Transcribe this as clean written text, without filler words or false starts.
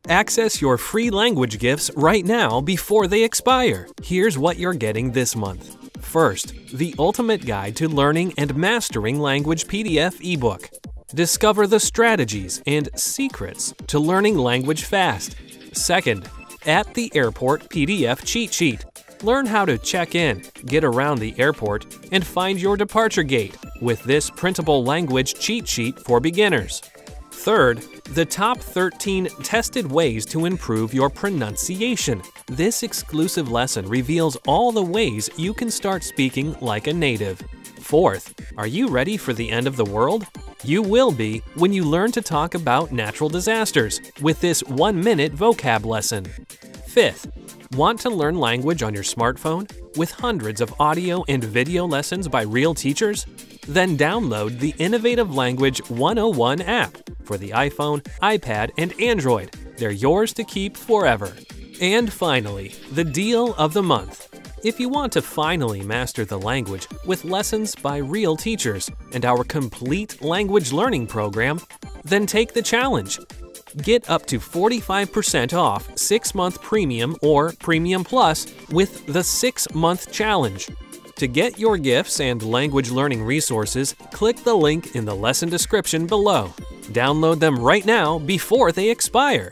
Access your free language gifts right now before they expire. Here's what you're getting this month. First, the Ultimate Guide to Learning and Mastering Language PDF ebook. Discover the strategies and secrets to learning language fast. Second, At the Airport PDF cheat sheet. Learn how to check in, get around the airport, and find your departure gate with this printable language cheat sheet for beginners. Third, the top 13 tested ways to improve your pronunciation. This exclusive lesson reveals all the ways you can start speaking like a native. Fourth, are you ready for the end of the world? You will be when you learn to talk about natural disasters with this 1-minute vocab lesson. Fifth, want to learn language on your smartphone with hundreds of audio and video lessons by real teachers? Then download the Innovative Language 101 app for the iPhone, iPad, and Android. They're yours to keep forever. And finally, the deal of the month. If you want to finally master the language with lessons by real teachers and our complete language learning program, then take the challenge. Get up to 45% off 6-month Premium or Premium Plus with the 6-month challenge. To get your gifts and language learning resources, click the link in the lesson description below. Download them right now before they expire.